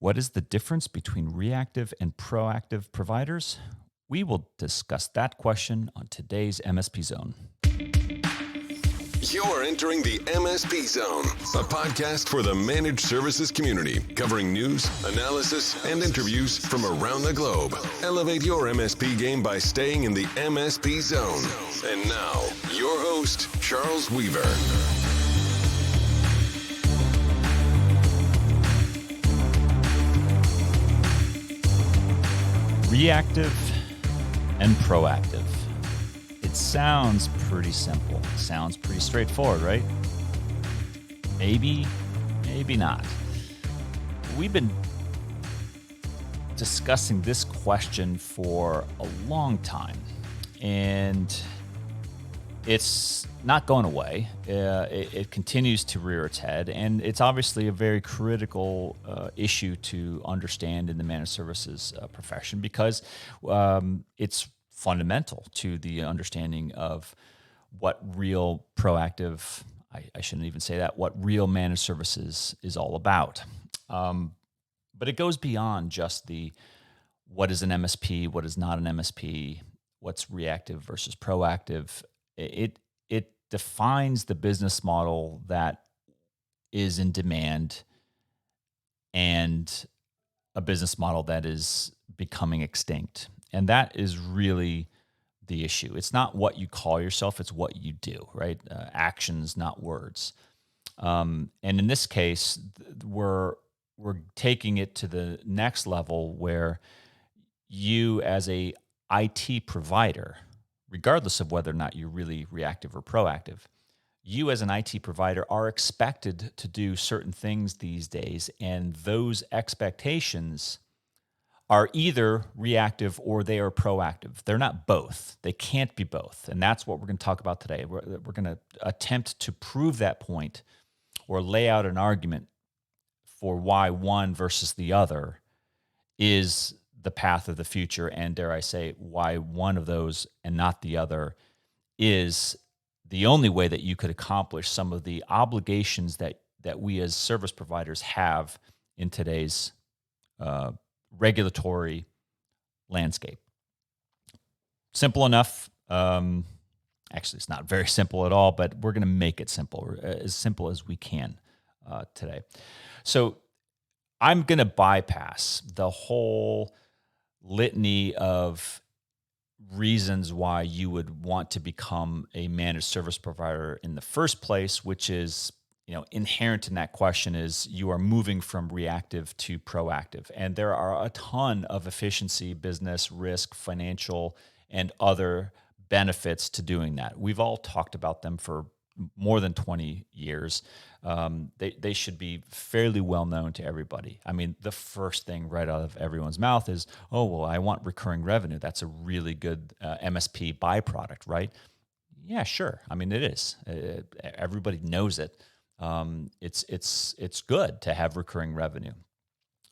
What is the difference between reactive and proactive providers? We will discuss that question on today's MSP Zone. You're entering the MSP Zone, a podcast for the managed services community, covering news, analysis, and interviews from around the globe. Elevate your MSP game by staying in the MSP Zone. And now, your host, Charles Weaver. Reactive and proactive. It sounds pretty simple. Sounds pretty straightforward, right? Maybe not. We've been discussing this question for a long time, and it's not going away. It continues to rear its head, and it's obviously a very critical issue to understand in the managed services profession because it's fundamental to the understanding of what real proactive, I shouldn't even say that, what real managed services is all about. But it goes beyond just the what is an MSP, what is not an MSP, what's reactive versus proactive. It defines the business model that is in demand and a business model that is becoming extinct. And that is really the issue. It's not what you call yourself, it's what you do, right? Actions, not words. And in this case, we're taking it to the next level where you as a IT provider, regardless of whether or not you're really reactive or proactive, you as an IT provider are expected to do certain things these days, and those expectations are either reactive or they are proactive. They're not both. They can't be both. And that's what we're going to talk about today. We're going to attempt to prove that point or lay out an argument for why one versus the other is the path of the future, and dare I say, why one of those and not the other is the only way that you could accomplish some of the obligations that we as service providers have in today's regulatory landscape. Simple enough. Actually, it's not very simple at all, but we're going to make it simple, as simple as we can today. So I'm going to bypass the whole litany of reasons why you would want to become a managed service provider in the first place, which is, inherent in that question is you are moving from reactive to proactive. And there are a ton of efficiency, business, risk, financial, and other benefits to doing that. We've all talked about them for more than 20 years. They should be fairly well known to everybody. I mean, the first thing right out of everyone's mouth is, oh, well, I want recurring revenue. That's a really good MSP byproduct, right? Yeah, sure. I mean, it is. Everybody knows it. It's good to have recurring revenue.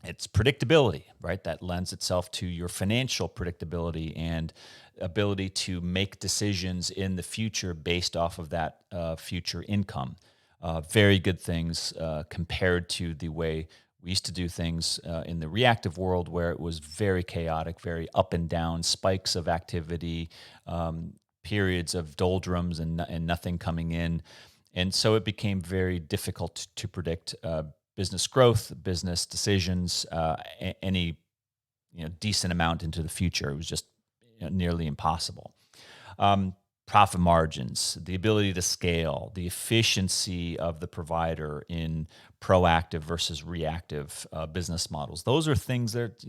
It's predictability, right? That lends itself to your financial predictability and ability to make decisions in the future based off of that future income. Very good things compared to the way we used to do things in the reactive world, where it was very chaotic, very up and down, spikes of activity, periods of doldrums and nothing coming in. And so it became very difficult to predict business growth, business decisions, any decent amount into the future. It was just nearly impossible. Profit margins, the ability to scale, the efficiency of the provider in proactive versus reactive business models. Those are things that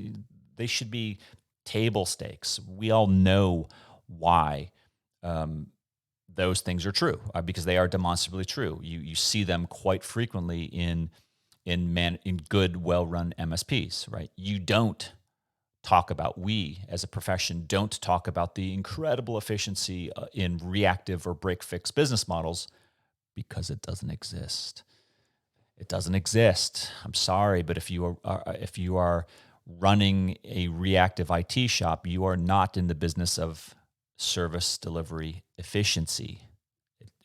they should be table stakes. We all know why those things are true because they are demonstrably true. You see them quite frequently in good, well-run MSPs, right? You don't talk about, we as a profession don't talk about the incredible efficiency in reactive or break-fix business models because it doesn't exist. It doesn't exist. I'm sorry, but if you are running a reactive IT shop, you are not in the business of service delivery efficiency.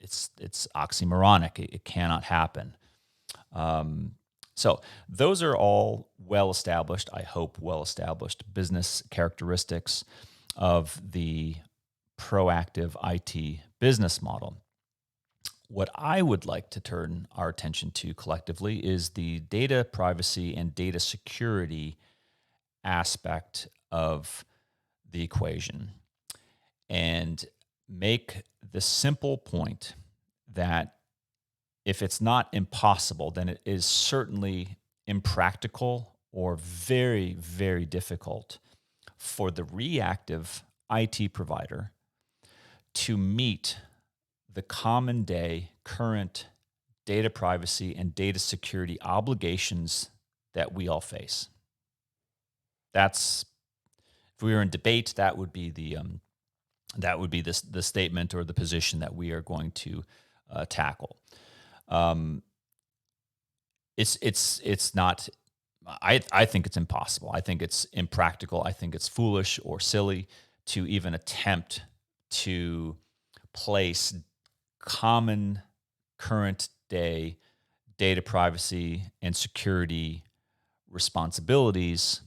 It's oxymoronic. It cannot happen. So those are all well-established, I hope well-established business characteristics of the proactive IT business model. What I would like to turn our attention to collectively is the data privacy and data security aspect of the equation, and make the simple point that if it's not impossible, then it is certainly impractical or very, very difficult for the reactive IT provider to meet the common day current data privacy and data security obligations that we all face. That's, if we were in debate, that would be the statement or the position that we are going to tackle. It's not. I think it's impossible. I think it's impractical. I think it's foolish or silly to even attempt to place common current day data privacy and security responsibilities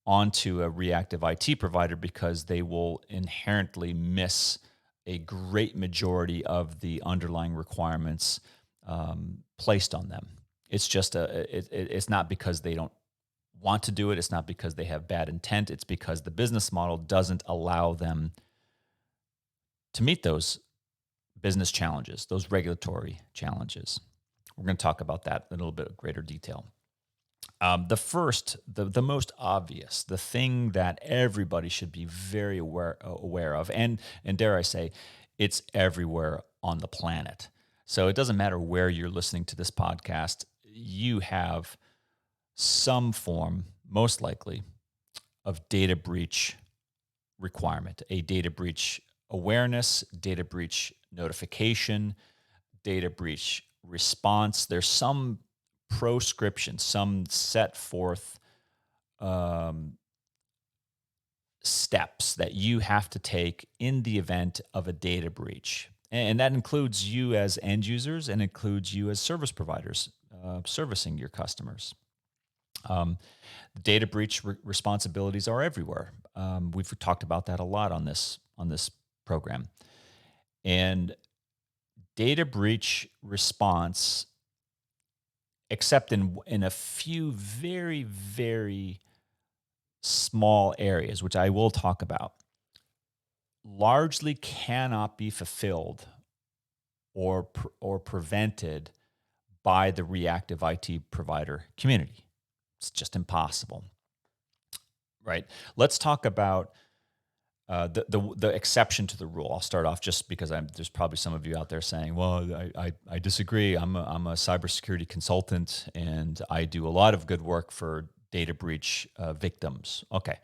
onto a reactive IT provider, because they will inherently miss a great majority of the underlying requirements placed on them. It's just it's not because they don't want to do it. It's not because they have bad intent. It's because the business model doesn't allow them to meet those business challenges, those regulatory challenges. We're going to talk about that in a little bit of greater detail. The most obvious, the thing that everybody should be very aware of, and dare I say, it's everywhere on the planet. So it doesn't matter where you're listening to this podcast, you have some form, most likely, of data breach requirement, a data breach awareness, data breach notification, data breach response. There's some proscription, some set forth steps that you have to take in the event of a data breach. And that includes you as end users and includes you as service providers servicing your customers. Data breach responsibilities are everywhere. We've talked about that a lot on this program. And data breach response, except in a few very, very small areas, which I will talk about, largely cannot be fulfilled or prevented by the reactive IT provider community. It's just impossible, right? Let's talk about the exception to the rule. I'll start off just because there's probably some of you out there saying, well, I disagree. I'm a cybersecurity consultant and I do a lot of good work for data breach victims. Okay.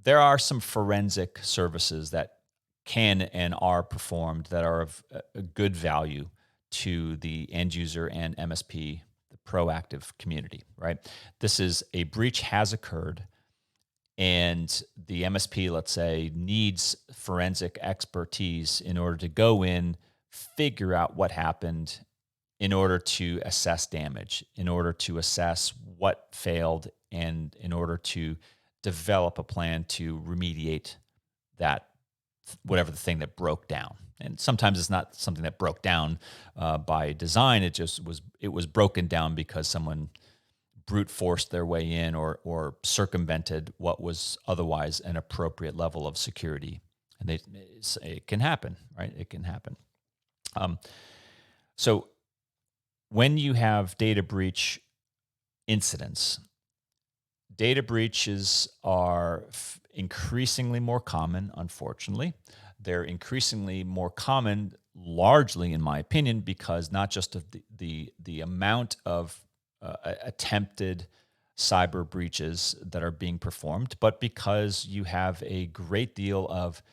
There are some forensic services that can and are performed that are of a good value to the end user and MSP, the proactive community, right? This is a breach has occurred, and the MSP, let's say, needs forensic expertise in order to go in, figure out what happened, in order to assess damage, in order to assess what failed, and in order to develop a plan to remediate that, whatever the thing that broke down. And sometimes it's not something that broke down by design. It was broken down because someone brute forced their way in or circumvented what was otherwise an appropriate level of security. And it can happen, right? It can happen. So when you have data breach incidents, data breaches are increasingly more common, unfortunately. They're increasingly more common, largely, in my opinion, because not just of the amount of attempted cyber breaches that are being performed, but because you have a great deal of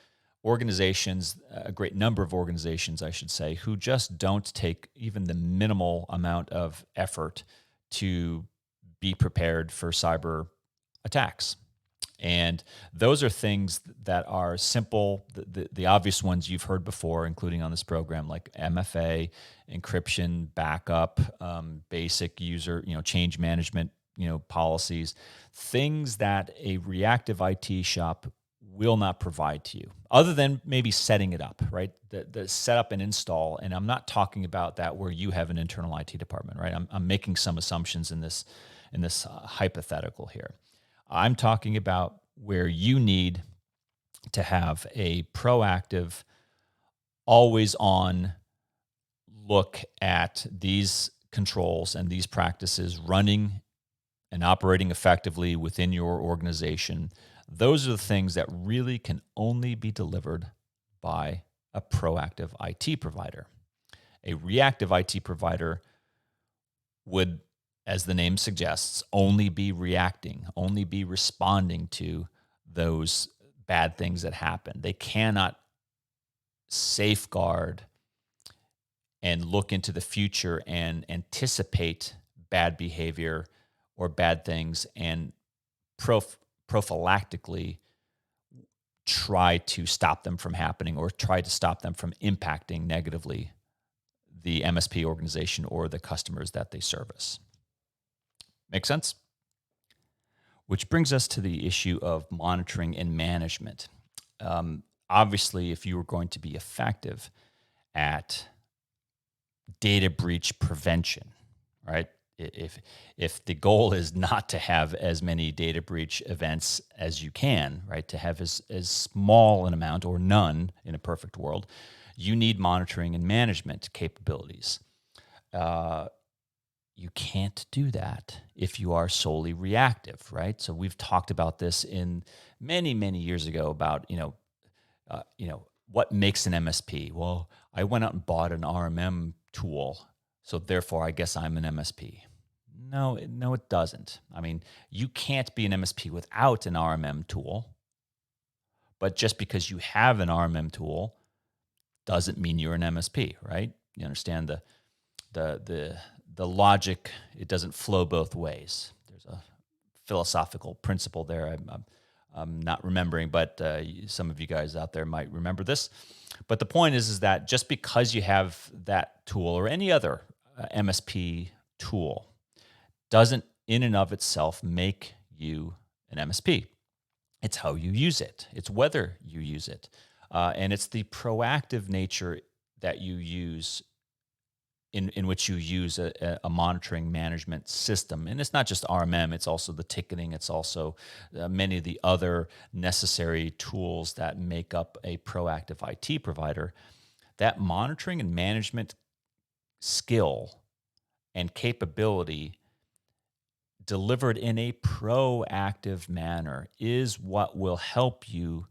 organizations, a great number of organizations, I should say, who just don't take even the minimal amount of effort to be prepared for cyber attacks. And those are things that are simple, the obvious ones you've heard before, including on this program, like MFA, encryption, backup, basic user, change management, policies, things that a reactive IT shop will not provide to you, other than maybe setting it up, right? The setup and install. And I'm not talking about that where you have an internal IT department, right? I'm making some assumptions in this hypothetical here. I'm talking about where you need to have a proactive, always on look at these controls and these practices running and operating effectively within your organization. Those are the things that really can only be delivered by a proactive IT provider. A reactive IT provider would, as the name suggests, only be reacting, only be responding to those bad things that happen. They cannot safeguard and look into the future and anticipate bad behavior or bad things and prophylactically try to stop them from happening or try to stop them from impacting negatively the MSP organization or the customers that they service. Make sense? Which brings us to the issue of monitoring and management. Obviously, if you were going to be effective at data breach prevention, right? If the goal is not to have as many data breach events as you can, right, to have as small an amount or none in a perfect world, you need monitoring and management capabilities. You can't do that if you are solely reactive, right? So we've talked about this in many, many years ago about, what makes an MSP? Well, I went out and bought an RMM tool, so therefore I guess I'm an MSP. No, it doesn't. I mean, you can't be an MSP without an RMM tool, but just because you have an RMM tool doesn't mean you're an MSP, right? You understand the logic. It doesn't flow both ways. There's a philosophical principle there. I'm not remembering, but some of you guys out there might remember this. But the point is that just because you have that tool or any other MSP tool doesn't in and of itself make you an MSP. It's how you use it. It's whether you use it. And it's the proactive nature that you use in which you use a monitoring management system. And it's not just RMM, it's also the ticketing. It's also many of the other necessary tools that make up a proactive IT provider. That monitoring and management skill and capability delivered in a proactive manner is what will help you,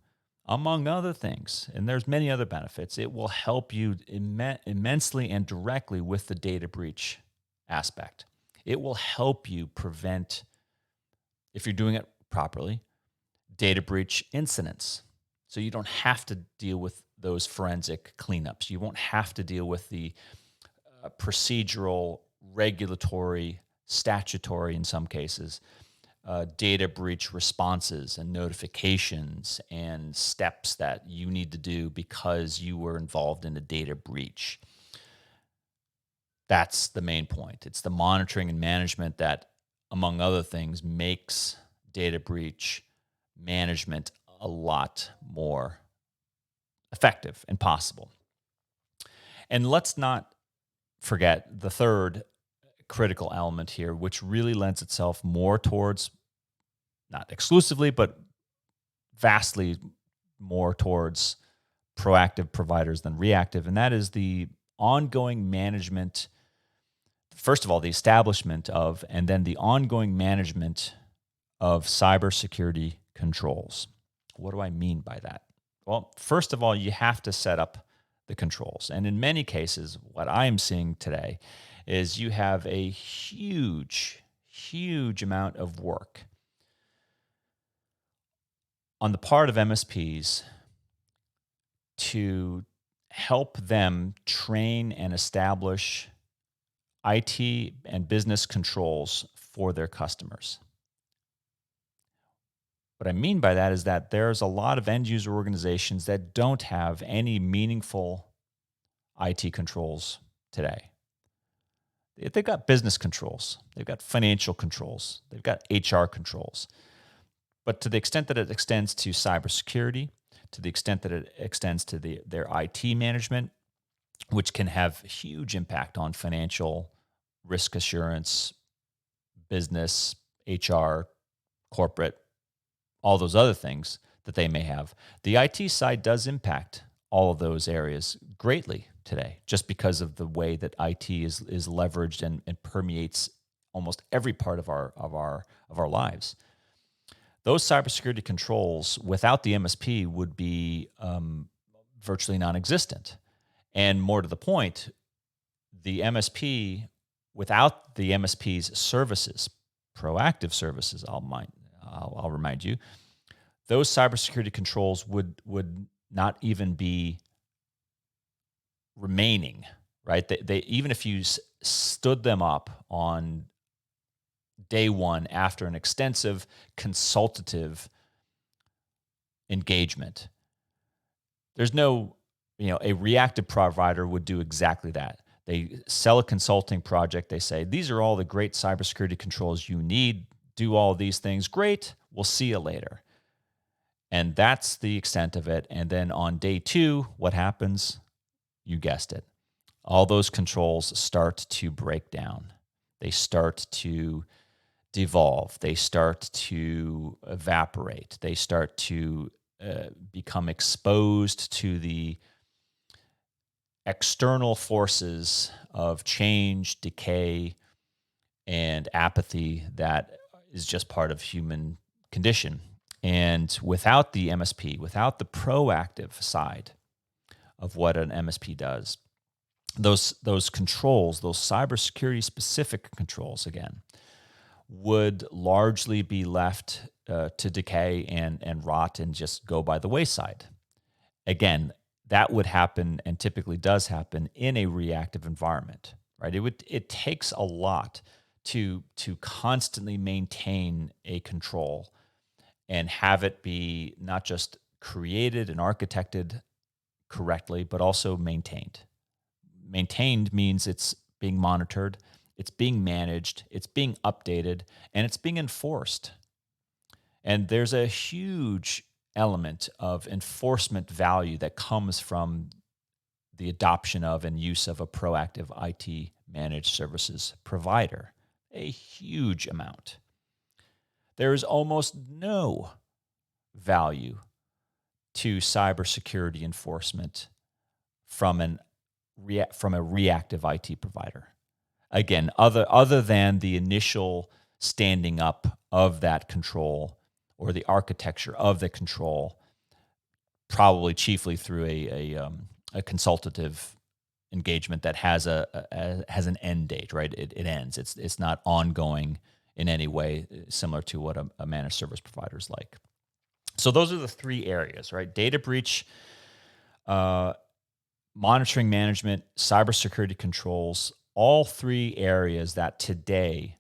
among other things, and there's many other benefits. It will help you immensely and directly with the data breach aspect. It will help you prevent, if you're doing it properly, data breach incidents. So you don't have to deal with those forensic cleanups. You won't have to deal with the procedural, regulatory, statutory in some cases, data breach responses and notifications and steps that you need to do because you were involved in a data breach. That's the main point. It's the monitoring and management that, among other things, makes data breach management a lot more effective and possible. And let's not forget the third critical element here, which really lends itself more towards, not exclusively, but vastly more towards proactive providers than reactive, and that is the ongoing management, first of all, the establishment of, and then the ongoing management of cybersecurity controls. What do I mean by that? Well, first of all, you have to set up the controls. And in many cases, what I am seeing today is you have a huge amount of work on the part of MSPs to help them train and establish IT and business controls for their customers. What I mean by that is that there's a lot of end user organizations that don't have any meaningful IT controls today. They've got business controls, they've got financial controls, they've got HR controls. But to the extent that it extends to cybersecurity, to the extent that it extends to their IT management, which can have huge impact on financial, risk assurance, business, HR, corporate, all those other things that they may have. The IT side does impact all of those areas greatly today, just because of the way that IT is leveraged and permeates almost every part of our lives. Those cybersecurity controls without the MSP would be virtually non-existent. And more to the point, the MSP, without the MSP's services, proactive services, I'll remind you, those cybersecurity controls would not even be remaining, right? They even if you stood them up on day one after an extensive consultative engagement, there's no, a reactive provider would do exactly that. They sell a consulting project. They say, these are all the great cybersecurity controls you need. Do all these things. Great. We'll see you later. And that's the extent of it. And then on day two, what happens? You guessed it. All those controls start to break down. They start to devolve. They start to evaporate. They start to become exposed to the external forces of change, decay, and apathy that is just part of human condition. And without the MSP, without the proactive side of what an MSP does, those controls, those cybersecurity specific controls, again, would largely be left to decay and rot and just go by the wayside. Again, that would happen and typically does happen in a reactive environment, right? It takes a lot to constantly maintain a control and have it be not just created and architected correctly, but also maintained. Maintained means it's being monitored, it's being managed, it's being updated, and it's being enforced. And there's a huge element of enforcement value that comes from the adoption of and use of a proactive IT managed services provider. A huge amount. There is almost no value to cybersecurity enforcement from a reactive IT provider. Again, other than the initial standing up of that control or the architecture of the control, probably chiefly through a consultative engagement that has an end date, right? It ends. It's not ongoing in any way, similar to what a managed service provider is like. So those are the three areas, right? Data breach, monitoring management, cybersecurity controls, all three areas that today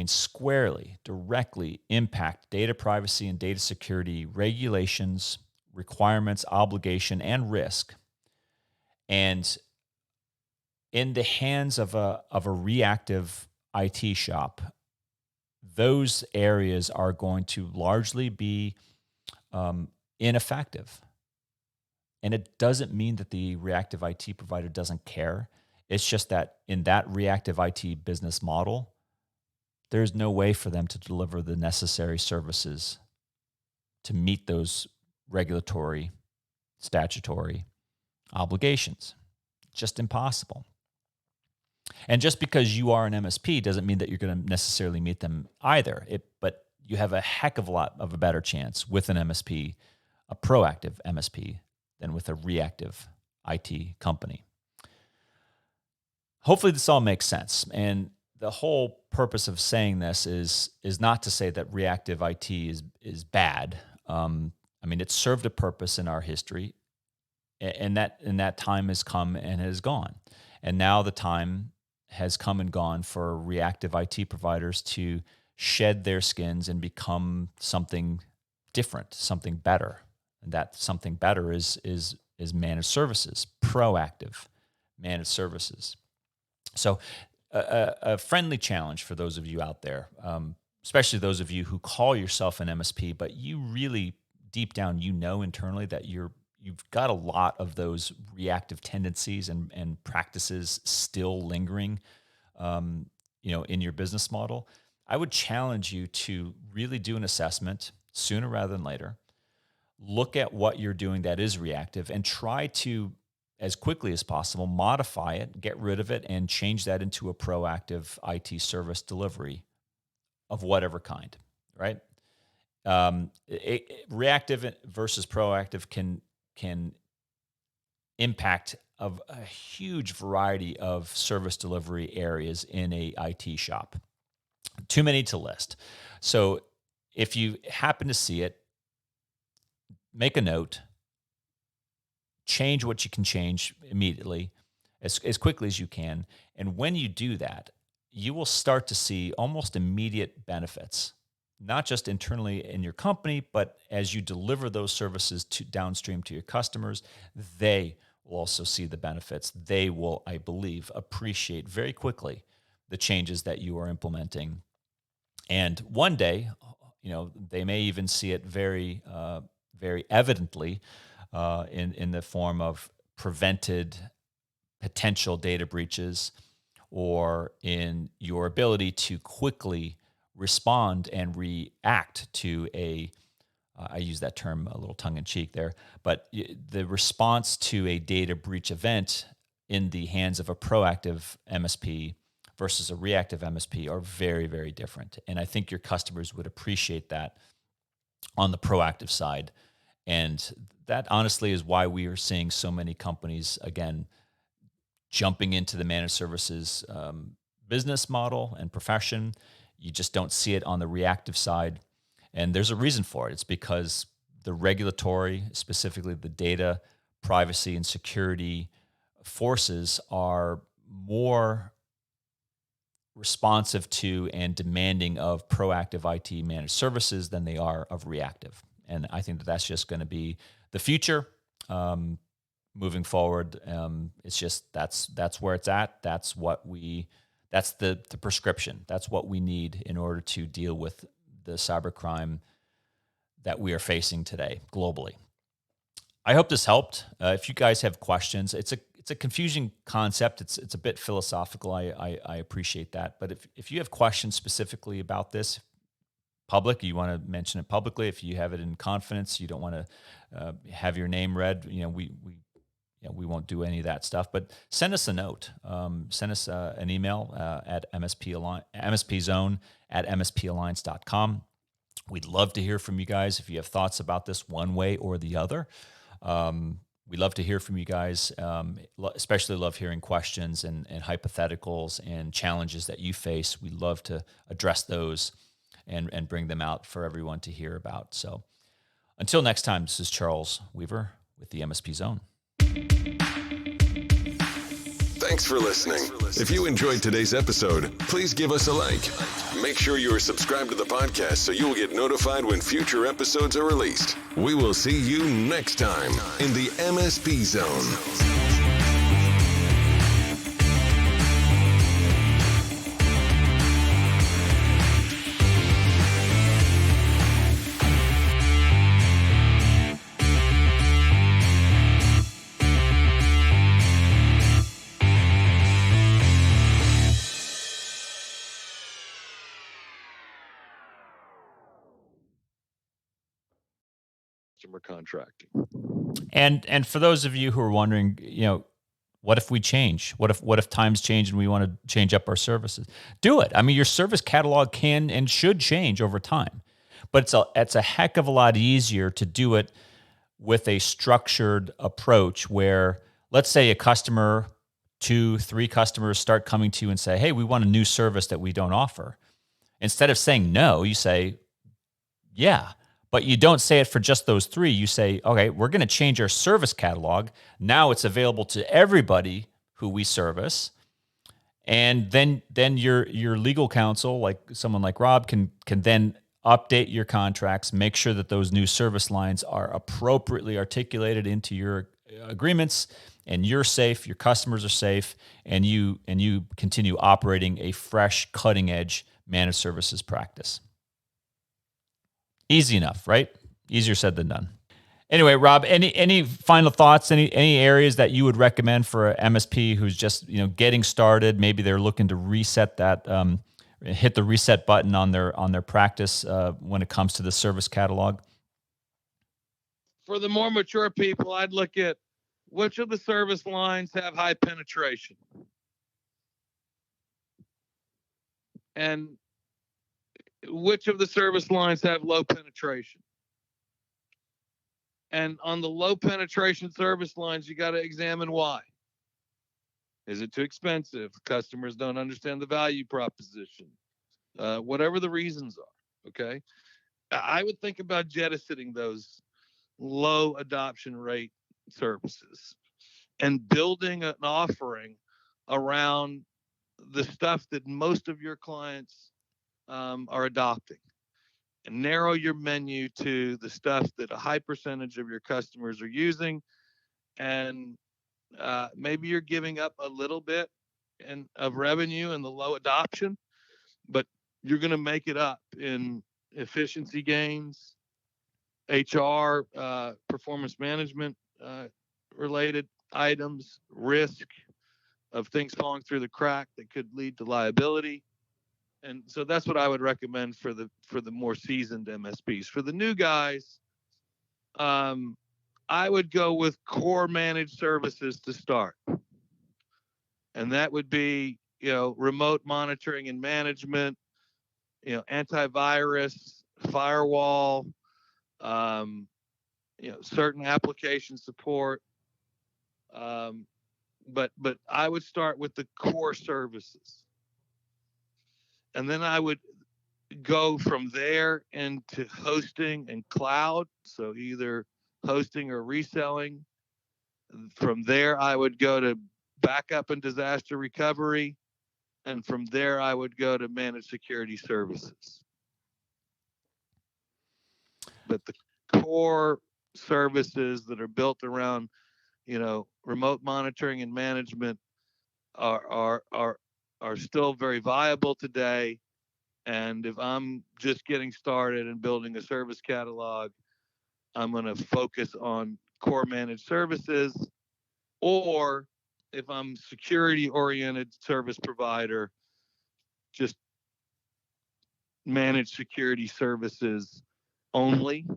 squarely, directly impact data privacy and data security regulations, requirements, obligation, and risk. And in the hands of a reactive IT shop, those areas are going to largely be ineffective. And it doesn't mean that the reactive IT provider doesn't care. It's just that in that reactive IT business model, there's no way for them to deliver the necessary services to meet those regulatory, statutory obligations. Just impossible. And just because you are an MSP doesn't mean that you're going to necessarily meet them either. But you have a heck of a lot of a better chance with an MSP, a proactive MSP, than with a reactive IT company. Hopefully this all makes sense. And the whole purpose of saying this is not to say that reactive IT is bad. It served a purpose in our history, and that time has come and has gone. And now the time has come and gone for reactive IT providers to shed their skins and become something different, something better. And that something better is managed services, proactive managed services. So a friendly challenge for those of you out there, especially those of you who call yourself an MSP, but you really deep down, internally that you've got a lot of those reactive tendencies and practices still lingering, in your business model. I would challenge you to really do an assessment sooner rather than later. Look at what you're doing that is reactive and try to, as quickly as possible, modify it, get rid of it, and change that into a proactive IT service delivery of whatever kind, right? Reactive versus proactive can impact of a huge variety of service delivery areas in a IT shop. Too many to list. So if you happen to see it, make a note, change what you can change immediately as quickly as you can. And when you do that, you will start to see almost immediate benefits, not just internally in your company, but as you deliver those services to downstream to your customers, they will also see the benefits. They will, I believe, appreciate very quickly the changes that you are implementing. And one day, they may even see it very, very evidently in the form of prevented potential data breaches, or in your ability to quickly respond and react to I use that term a little tongue in cheek there, but the response to a data breach event in the hands of a proactive MSP versus a reactive MSP are very, very different. And I think your customers would appreciate that on the proactive side. And that honestly is why we are seeing so many companies, again, jumping into the managed services business model and profession. You just don't see it on the reactive side. And there's a reason for it. It's because the regulatory, specifically the data privacy and security forces, are more responsive to and demanding of proactive IT managed services than they are of reactive. And I think that's just going to be the future moving forward. It's just that's where it's at. That's the prescription. That's what we need in order to deal with the cybercrime that we are facing today globally. I hope this helped. If you guys have questions, it's a confusing concept. It's a bit philosophical. I appreciate that. But if you have questions specifically about this, public, you want to mention it publicly. If you have it in confidence, you don't want to have your name read. We won't do any of that stuff. But send us a note. Send us an email at mspzone@mspalliance.com. We'd love to hear from you guys if you have thoughts about this one way or the other. We love to hear from you guys, especially love hearing questions and hypotheticals and challenges that you face. We love to address those and bring them out for everyone to hear about. So until next time, this is Charles Weaver with the MSP Zone. Thanks for listening. If you enjoyed today's episode, please give us a like. Make sure you are subscribed to the podcast so you will get notified when future episodes are released. We will see you next time in the MSP Zone. Contracting. And for those of you who are wondering, what if we change? What if times change and we want to change up our services? Do it. I mean, your service catalog can and should change over time, but it's a heck of a lot easier to do it with a structured approach where, let's say, a customer, 2-3 customers start coming to you and say, "Hey, we want a new service that we don't offer." Instead of saying no, you say, "Yeah." But you don't say it for just those 3. You say, okay, we're going to change our service catalog. Now it's available to everybody who we service. And then your legal counsel, like someone like Rob, can then update your contracts, make sure that those new service lines are appropriately articulated into your agreements, and you're safe, your customers are safe, and you continue operating a fresh, cutting-edge managed services practice. Easy enough, right? Easier said than done. Anyway, Rob, any final thoughts? Any areas that you would recommend for an MSP who's just getting started? Maybe they're looking to reset that, hit the reset button on their practice when it comes to the service catalog. For the more mature people, I'd look at which of the service lines have high penetration, and which of the service lines have low penetration. And on the low penetration service lines, you got to examine why. Is it too expensive? Customers don't understand the value proposition. Whatever the reasons are, okay? I would think about jettisoning those low adoption rate services and building an offering around the stuff that most of your clients are adopting. And narrow your menu to the stuff that a high percentage of your customers are using. And maybe you're giving up a little bit of revenue in the low adoption, but you're going to make it up in efficiency gains, HR, performance management related items, risk of things falling through the crack that could lead to liability. And so that's what I would recommend for the more seasoned MSPs. For the new guys, I would go with core managed services to start. And that would be, remote monitoring and management, antivirus, firewall, certain application support. But I would start with the core services. And then I would go from there into hosting and cloud. So either hosting or reselling. From there, I would go to backup and disaster recovery. And from there, I would go to managed security services. But the core services that are built around, remote monitoring and management are still very viable today. And if I'm just getting started and building a service catalog, I'm going to focus on core managed services. Or if I'm security oriented service provider, just managed security services only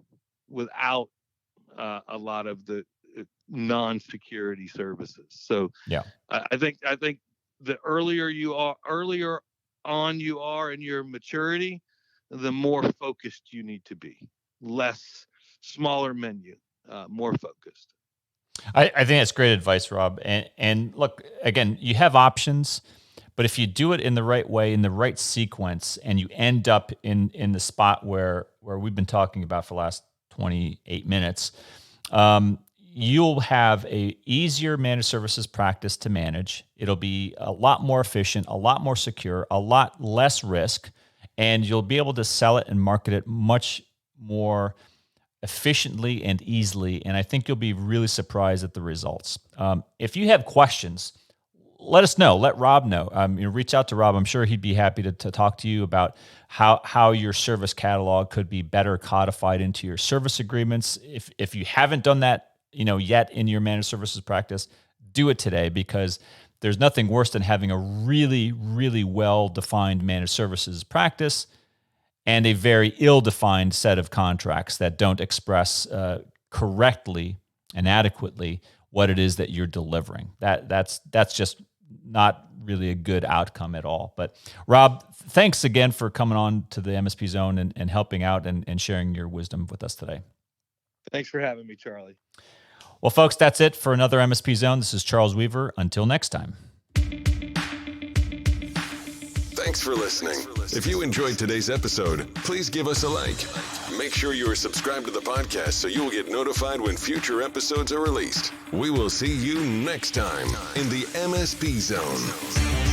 without a lot of the non-security services. So yeah, I think the earlier on you are in your maturity, the more focused you need to be. Smaller menu, more focused. I think that's great advice, Rob. And look, again, you have options, but if you do it in the right way, in the right sequence, and you end up in the spot where we've been talking about for the last 28 minutes, you'll have a easier managed services practice to manage. It'll be a lot more efficient, a lot more secure, a lot less risk, and you'll be able to sell it and market it much more efficiently and easily. And I think you'll be really surprised at the results. If you have questions, let us know. Let Rob know. Reach out to Rob. I'm sure he'd be happy to talk to you about how your service catalog could be better codified into your service agreements. If you haven't done that, yet in your managed services practice, do it today, because there's nothing worse than having a really, really well-defined managed services practice and a very ill-defined set of contracts that don't express correctly and adequately what it is that you're delivering. That's just not really a good outcome at all. But Rob, thanks again for coming on to the MSP Zone and helping out and sharing your wisdom with us today. Thanks for having me, Charlie. Well, folks, that's it for another MSP Zone. This is Charles Weaver. Until next time. Thanks for listening. If you enjoyed today's episode, please give us a like. Make sure you are subscribed to the podcast so you will get notified when future episodes are released. We will see you next time in the MSP Zone.